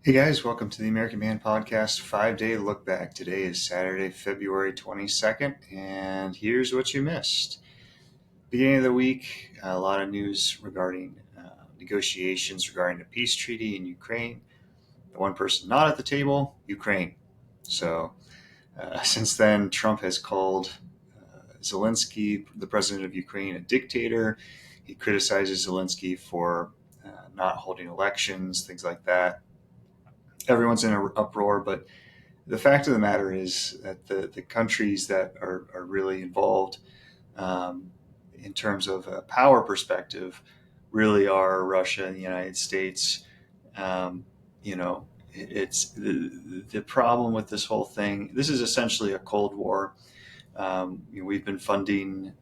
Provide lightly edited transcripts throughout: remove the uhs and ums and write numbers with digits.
Hey guys, welcome to the American Man Podcast 5-Day Look Back. Today is Saturday, February 22nd, and here's what you missed. Beginning of the week, a lot of news regarding negotiations regarding a peace treaty in Ukraine. The one person not at the table, Ukraine. So since then, Trump has called Zelensky, the president of Ukraine, a dictator. He criticizes Zelensky for not holding elections, things like that. Everyone's in an uproar, but the fact of the matter is that the countries that are really involved um, in terms of a power perspective really are Russia and the United States. Um, it's the problem with this whole thing. This is essentially a Cold War. We've been funding,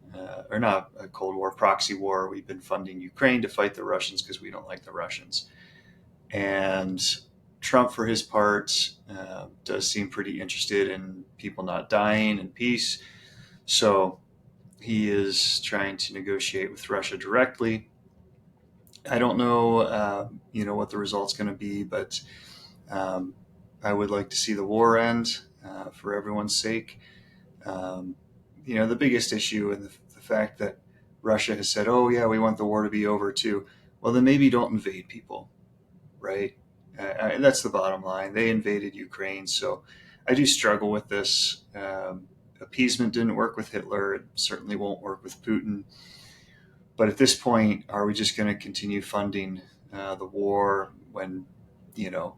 or not a Cold War, proxy war. We've been funding Ukraine to fight the Russians because we don't like the Russians. And Trump, for his part, does seem pretty interested in people not dying and peace. So he is trying to negotiate with Russia directly. I don't know, what the result's going to be, but um, I would like to see the war end for everyone's sake. Um, the biggest issue and the fact that Russia has said, "Oh yeah, we want the war to be over too." Well, then maybe don't invade people, right? And that's the bottom line. They invaded Ukraine, so I do struggle with this. Appeasement didn't work with Hitler. It certainly won't work with Putin. But at this point, are we just going to continue funding the war when, you know,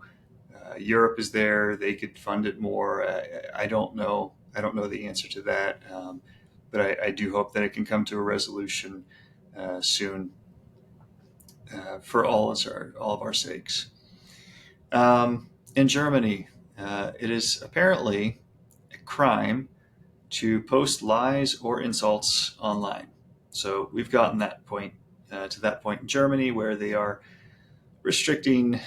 Europe is there? They could fund it more. I don't know. I don't know the answer to that. But I do hope that it can come to a resolution soon for all of our sakes. In Germany, it is apparently a crime to post lies or insults online. So we've gotten to that point in Germany where they are restricting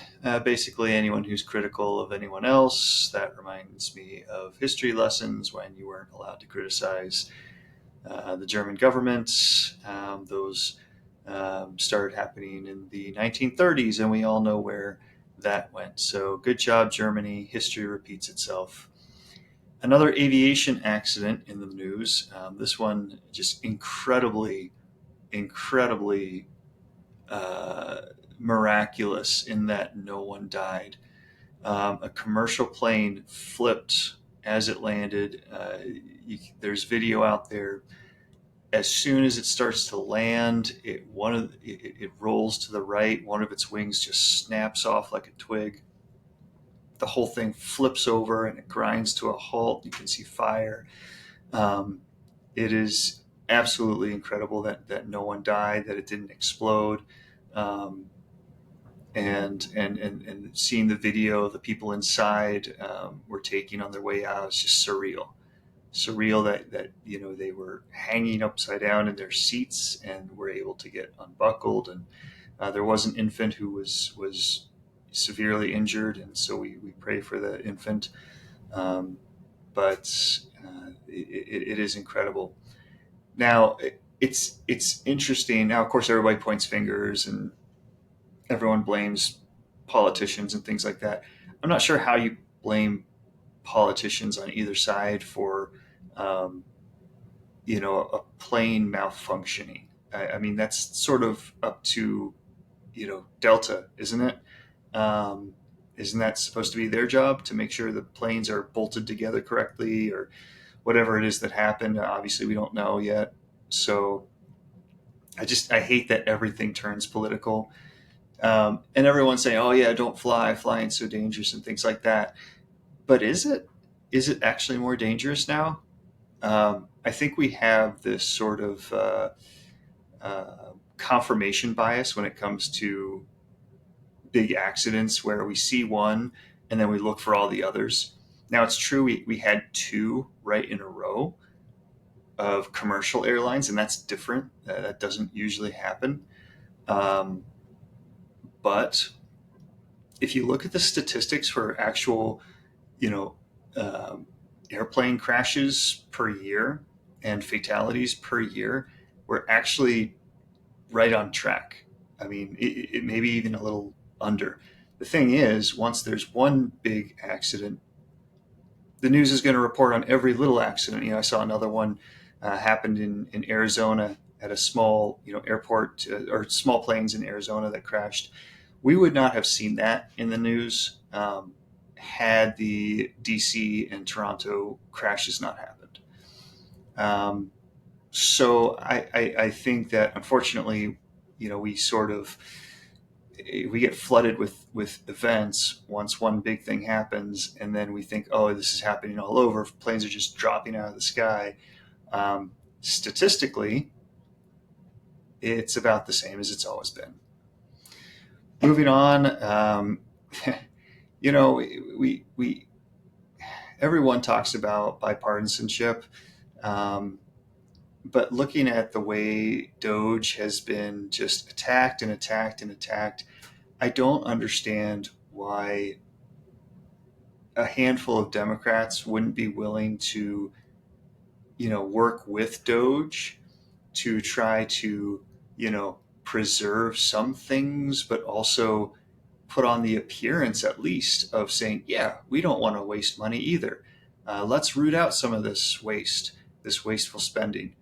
basically anyone who's critical of anyone else. That reminds me of history lessons when you weren't allowed to criticize the German government. Those started happening in the 1930s, and we all know where that went. So good job, Germany. History repeats itself. Another aviation accident in the news. This one just incredibly uh, miraculous in that no one died. A commercial plane flipped as it landed. There's video out there. As soon as it starts to land, it rolls to the right. One of its wings just snaps off like a twig. The whole thing flips over and it grinds to a halt. You can see fire. Um, it is absolutely incredible that no one died, that it didn't explode. Um, and seeing the video, the people inside were taking on their way out, it's just surreal that they were hanging upside down in their seats and were able to get unbuckled. And there was an infant who was severely injured, and so we pray for the infant. Um, but it is incredible. Now it's interesting. Now, of course, everybody points fingers and everyone blames politicians and things like that. I'm not sure how you blame politicians on either side for um, a plane malfunctioning. I mean, that's sort of up to Delta, isn't it? Um, isn't that supposed to be their job to make sure the planes are bolted together correctly, or whatever it is that happened? Obviously, we don't know yet. So I hate that everything turns political. And everyone's saying, "Oh yeah, don't fly. Flying's so dangerous," and things like that. But is it? Is it actually more dangerous now? I think we have this sort of confirmation bias when it comes to big accidents, where we see one and then we look for all the others. Now, it's true we had two right in a row of commercial airlines, and that's different. That doesn't usually happen. Um, but if you look at the statistics for actual, you know, um, airplane crashes per year and fatalities per year, we're actually right on track. I mean, it maybe even a little under. the thing is, once there's one big accident, the news is going to report on every little accident. I saw another one happened in Arizona at a small, airport or small planes in Arizona that crashed. We would not have seen that in the news had the DC and Toronto crashes not happened. So I think that unfortunately, we sort of we get flooded with events once one big thing happens, and then we think, oh, this is happening all over. Planes are just dropping out of the sky. Statistically, it's about the same as it's always been. Moving on, we everyone talks about bipartisanship, but looking at the way DOGE has been just attacked and attacked and attacked, I don't understand why a handful of Democrats wouldn't be willing to, work with DOGE to try to, preserve some things, but also put on the appearance at least of saying, yeah, we don't want to waste money either. Let's root out some of this wasteful spending.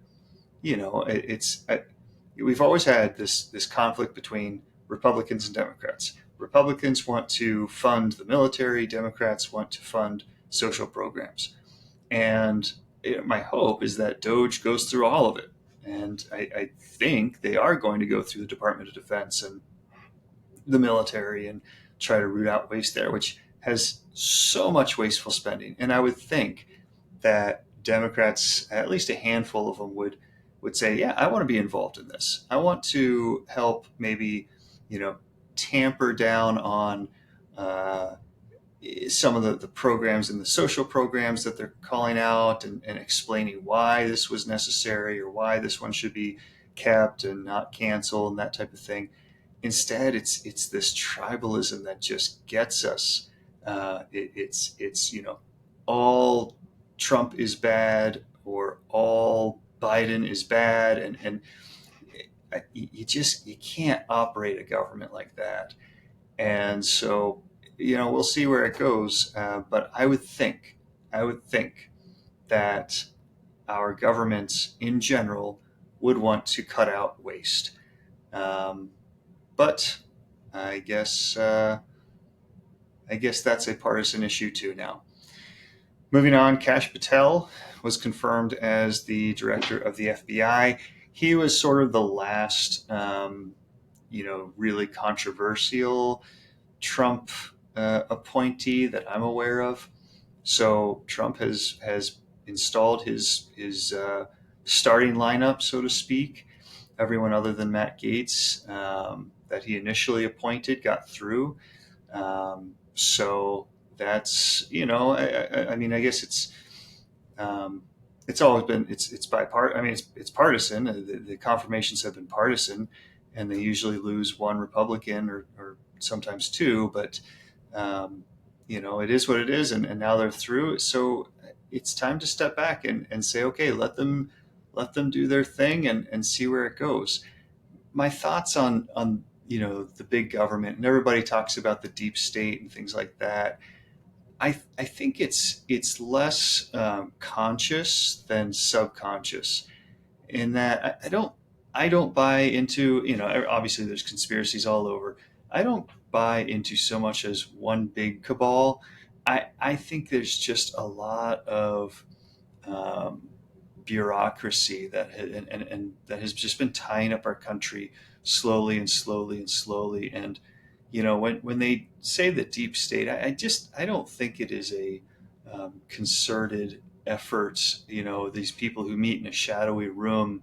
We've always had this conflict between Republicans and Democrats. Republicans want to fund the military. Democrats want to fund social programs. And my hope is that DOGE goes through all of it. And I think they are going to go through the Department of Defense and the military and try to root out waste there, which has so much wasteful spending. And I would think that Democrats, at least a handful of them, would say, yeah, I want to be involved in this. I want to help maybe, tamper down on some of the programs and the social programs that they're calling out and explaining why this was necessary or why this one should be kept and not canceled and that type of thing. Instead, it's this tribalism that just gets us. It's all Trump is bad or all Biden is bad, and you can't operate a government like that. And so we'll see where it goes. But I would think that our governments in general would want to cut out waste. But I guess that's a partisan issue too now. Moving on, Kash Patel was confirmed as the director of the FBI. He was sort of the last, really controversial Trump appointee that I'm aware of. So Trump has installed his starting lineup, so to speak. Everyone other than Matt Gaetz that he initially appointed got through. So that's I guess it's always been it's bipartisan. I mean it's partisan. The confirmations have been partisan, and they usually lose one Republican or sometimes two. But it is what it is, and now they're through. So it's time to step back and say, okay, let them do their thing and see where it goes. My thoughts on the big government, and everybody talks about the deep state and things like that. I think it's less conscious than subconscious, in that I don't buy into, obviously there's conspiracies all over. I don't buy into so much as one big cabal. I think there's just a lot of bureaucracy and that has just been tying up our country slowly and slowly and slowly. And when they say the deep state, I don't think it is a concerted effort. These people who meet in a shadowy room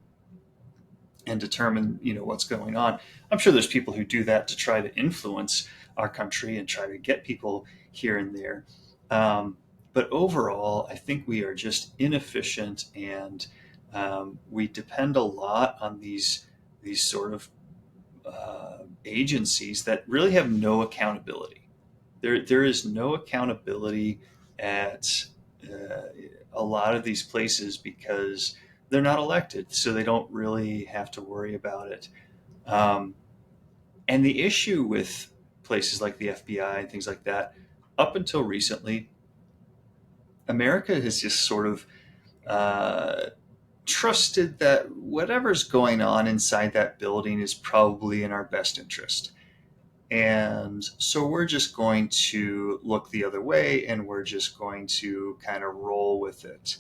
and determine what's going on. I'm sure there's people who do that to try to influence our country and try to get people here and there. But overall, I think we are just inefficient, and we depend a lot on these sort of agencies that really have no accountability. There is no accountability at a lot of these places because they're not elected, so they don't really have to worry about it. And the issue with places like the FBI and things like that. Up until recently, America has just sort of uh, trusted that whatever's going on inside that building is probably in our best interest. And so we're just going to look the other way and we're just going to kind of roll with it.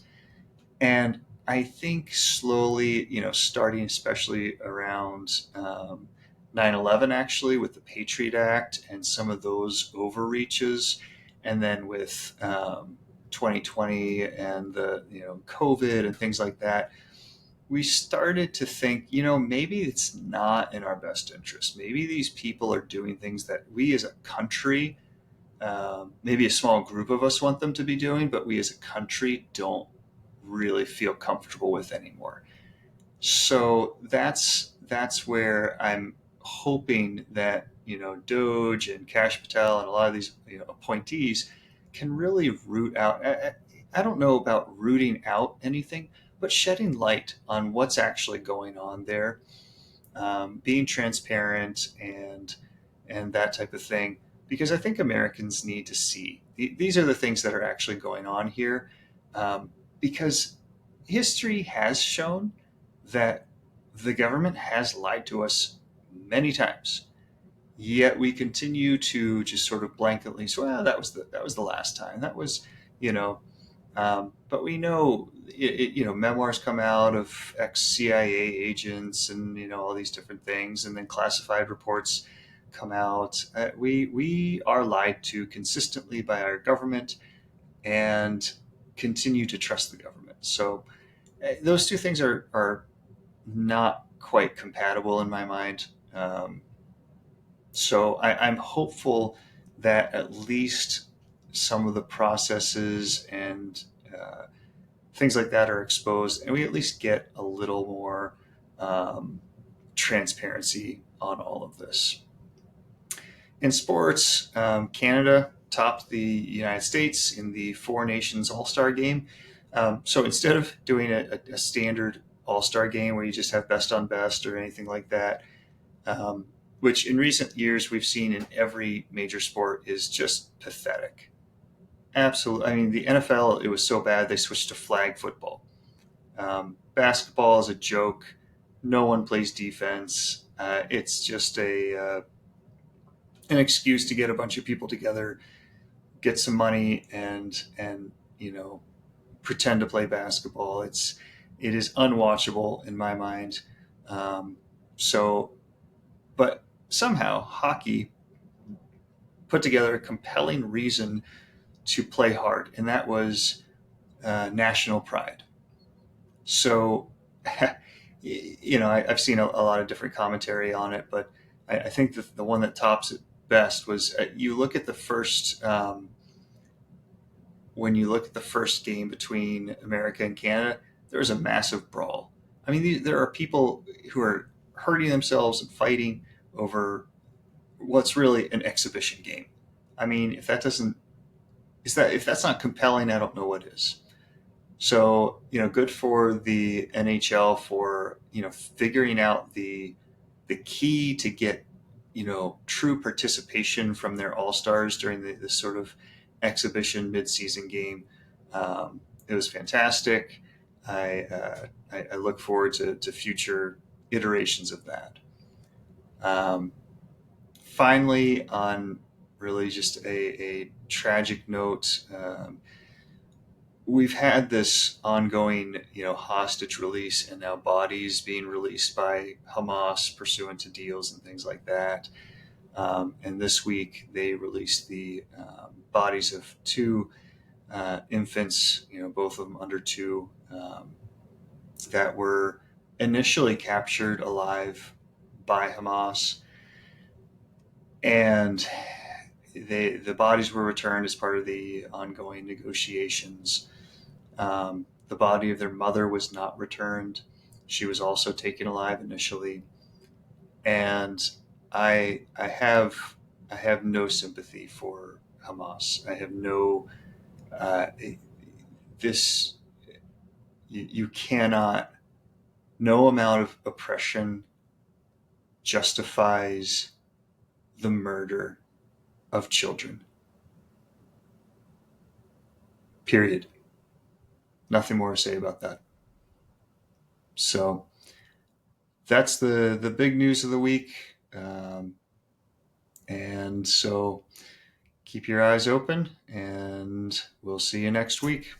And I think slowly, starting especially around 9/11, actually, with the Patriot Act and some of those overreaches, and then with 2020 and the COVID and things like that, we started to think, maybe it's not in our best interest. Maybe these people are doing things that we as a country, maybe a small group of us want them to be doing, but we as a country don't really feel comfortable with anymore. So that's where I'm hoping that DOGE and Kash Patel and a lot of these appointees can really root out. I don't know about rooting out anything, but shedding light on what's actually going on there, being transparent and that type of thing. Because I think Americans need to see these are the things that are actually going on here. Because history has shown that the government has lied to us many times, yet we continue to just sort of blanketly say, well, that was the last time. That was, you know, but we know, memoirs come out of ex-CIA agents and all these different things, and then classified reports come out. We are lied to consistently by our government, and continue to trust the government. So those two things are not quite compatible in my mind. So I'm hopeful that at least some of the processes and things like that are exposed, and we at least get a little more um, transparency on all of this. In sports, Canada topped the United States in the Four Nations All Star game. So instead of doing a standard All Star game where you just have best on best or anything like that, um, which in recent years we've seen in every major sport, is just pathetic. Absolutely. I mean, the NFL, it was so bad they switched to flag football. Basketball is a joke. No one plays defense. It's just an excuse to get a bunch of people together, get some money, and pretend to play basketball. It is unwatchable in my mind. Um, so, but somehow hockey put together a compelling reason to play hard, and that was national pride. So, I've seen a lot of different commentary on it, but I think the one that tops it best was you look at the first when you look at the first game between America and Canada, there was a massive brawl. I mean, there are people who are hurting themselves and fighting over what's really an exhibition game. I mean, if that's not compelling, I don't know what is. So, good for the NHL for, figuring out the key to get, true participation from their all-stars during this sort of exhibition mid-season game. It was fantastic. I look forward to future iterations of that. Um, Finally, on really just a tragic note, we've had this ongoing, hostage release and now bodies being released by Hamas pursuant to deals and things like that. And this week they released the bodies of two infants, both of them under two, that were initially captured alive by Hamas, and the bodies were returned as part of the ongoing negotiations. The body of their mother was not returned. She was also taken alive initially, and I have no sympathy for Hamas. I have no uh, this you cannot, no amount of oppression justifies the murder of children. Period. Nothing more to say about that. So that's the big news of the week. And so keep your eyes open, and we'll see you next week.